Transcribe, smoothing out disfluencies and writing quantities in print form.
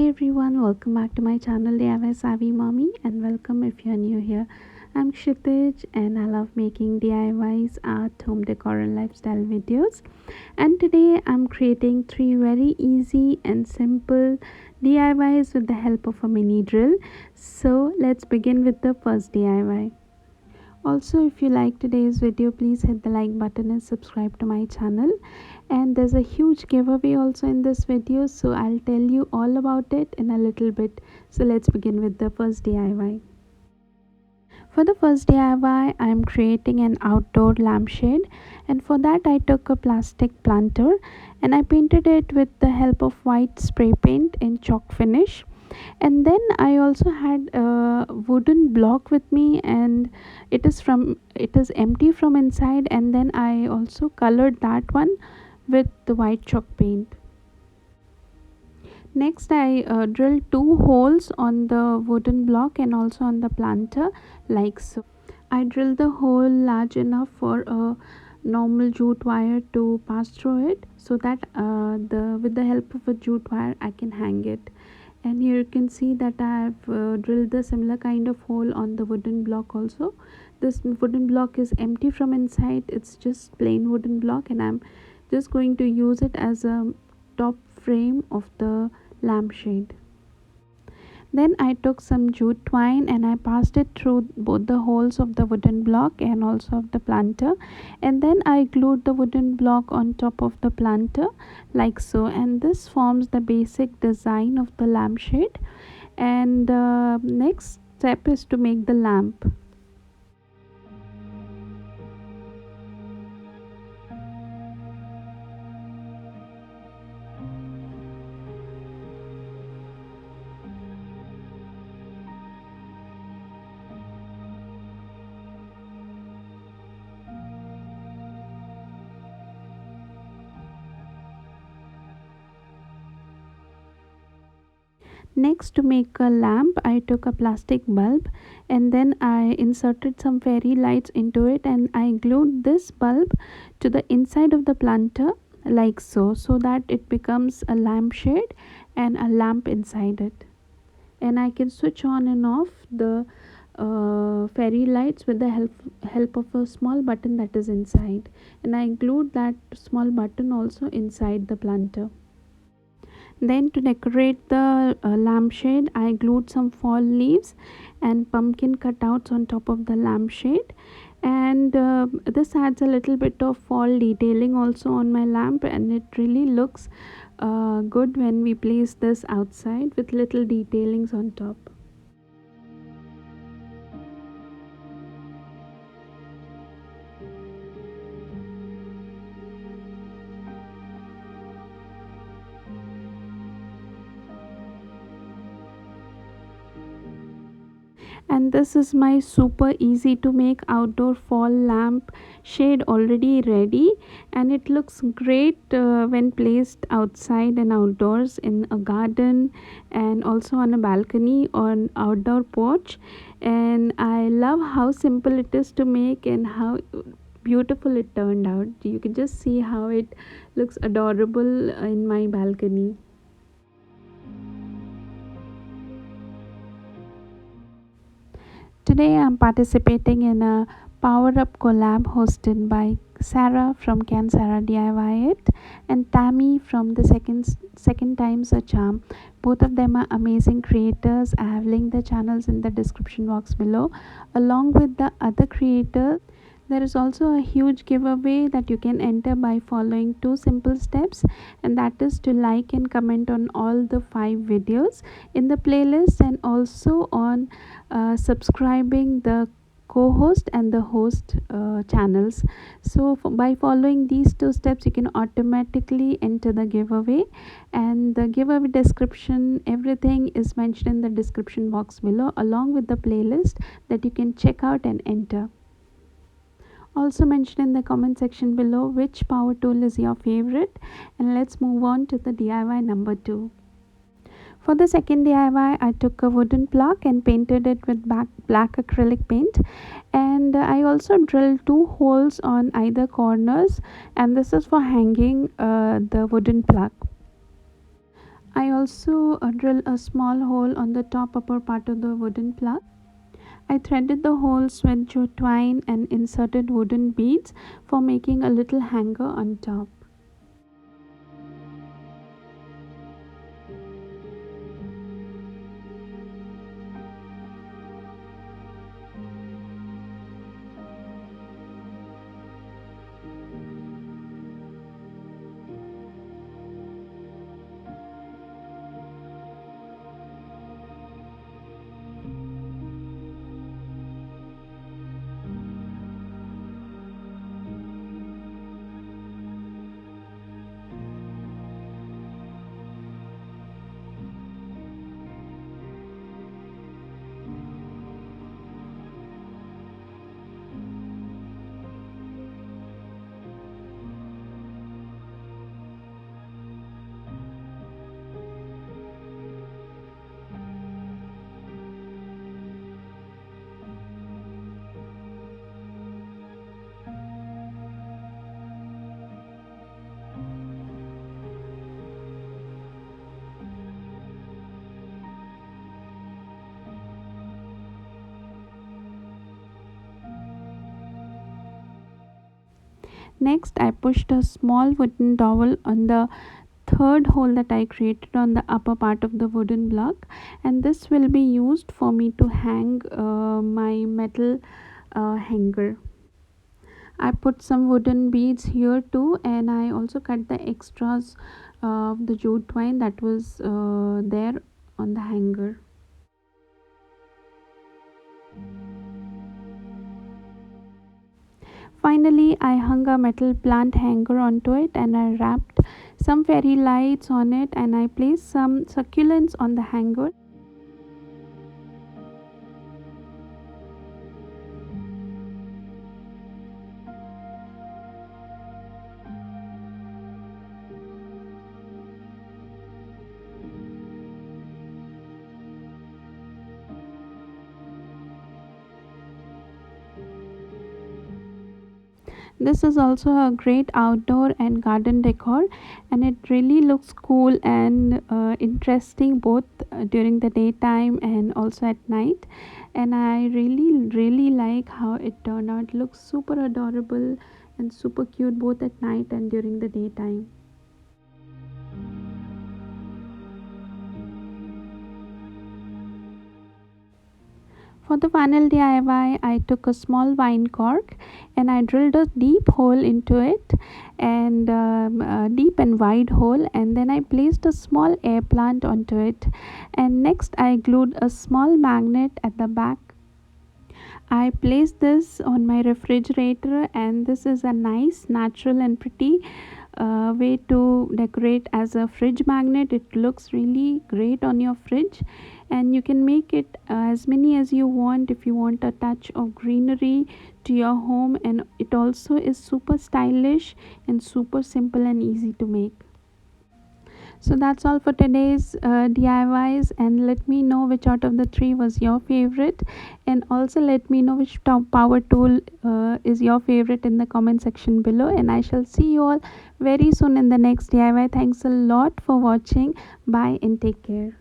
Hey everyone, welcome back to my channel DIY Savvy Mommy, and welcome if you're new here. I'm Kshitij and I love making DIYs, art, home decor and lifestyle videos. And today I'm creating 3 very easy and simple DIYs with the help of a mini drill. So let's begin with the first DIY. Also, if you like today's video, please hit the like button and subscribe to my channel. And there's a huge giveaway also in this video, so I'll tell you all about it in a little bit. So let's begin with the first DIY. For the first DIY, I'm creating an outdoor lampshade, and for that I took a plastic planter and I painted it with the help of white spray paint in chalk finish. And then I also had a wooden block with me, and it is empty from inside, and then I also colored that one with the white chalk paint. Next I drilled 2 holes on the wooden block and also on the planter, like so. I drilled the hole large enough for a normal jute wire to pass through it, so that the with the help of a jute wire I can hang it. And here you can see that I have drilled the similar kind of hole on the wooden block also. This wooden block is empty from inside, it's just plain wooden block, and I'm just going to use it as a top frame of the lampshade. Then I took some jute twine and I passed it through both the holes of the wooden block and also of the planter, and then I glued the wooden block on top of the planter, like so. And this forms the basic design of the lampshade. And next step is to make the lamp. Next, to make a lamp, I took a plastic bulb and then I inserted some fairy lights into it, and I glued this bulb to the inside of the planter, like so, so that it becomes a lampshade and a lamp inside it. And I can switch on and off the fairy lights with the help of a small button that is inside, and I glued that small button also inside the planter. Then to decorate the lampshade, I glued some fall leaves and pumpkin cutouts on top of the lampshade, and this adds a little bit of fall detailing also on my lamp, and it really looks good when we place this outside with little detailings on top. And this is my super easy to make outdoor fall lamp shade already ready, and it looks great when placed outside and outdoors in a garden and also on a balcony or an outdoor porch. And I love how simple it is to make and how beautiful it turned out. You can just see how it looks adorable in my balcony. Today I'm participating in a Power Up Collab hosted by Sarah from Can Sarah DIY It and Tammy from the second time's a charm. Both of them are amazing creators. I have linked their channels in the description box below, along with the other creators. There is also a huge giveaway that you can enter by following 2 simple steps, and that is to like and comment on all the 5 videos in the playlist, and also on subscribing the co-host and the host channels. So by following these 2 steps, you can automatically enter the giveaway, and the giveaway description, everything is mentioned in the description box below, along with the playlist that you can check out and enter. Also mention in the comment section below which power tool is your favorite, and let's move on to the DIY number 2. For the second DIY, I took a wooden block and painted it with black acrylic paint, and I also drilled 2 holes on either corners, and this is for hanging the wooden plug. I also drilled a small hole on the top upper part of the wooden plug. I threaded the holes with jute twine and inserted wooden beads for making a little hanger on top. Next, I pushed a small wooden dowel on the third hole that I created on the upper part of the wooden block, and this will be used for me to hang my metal hanger. I put some wooden beads here too, and I also cut the extras of the jute twine that was there on the hanger. Finally, I hung a metal plant hanger onto it and I wrapped some fairy lights on it and I placed some succulents on the hanger. This is also a great outdoor and garden decor, and it really looks cool and interesting both during the daytime and also at night. And I really like how it turned out. Looks super adorable and super cute both at night and during the daytime. For the final DIY, I took a small wine cork and I drilled a deep hole into it, and a deep and wide hole, and then I placed a small air plant onto it. And next, I glued a small magnet at the back. I placed this on my refrigerator, and this is a nice, natural, and pretty way to decorate as a fridge magnet. It looks really great on your fridge, and you can make it as many as you want if you want a touch of greenery to your home, and it also is super stylish and super simple and easy to make. So that's all for today's DIYs, and let me know which out of the three was your favorite, and also let me know which top power tool is your favorite in the comment section below. And I shall see you all very soon in the next DIY. Thanks a lot for watching. Bye and take care.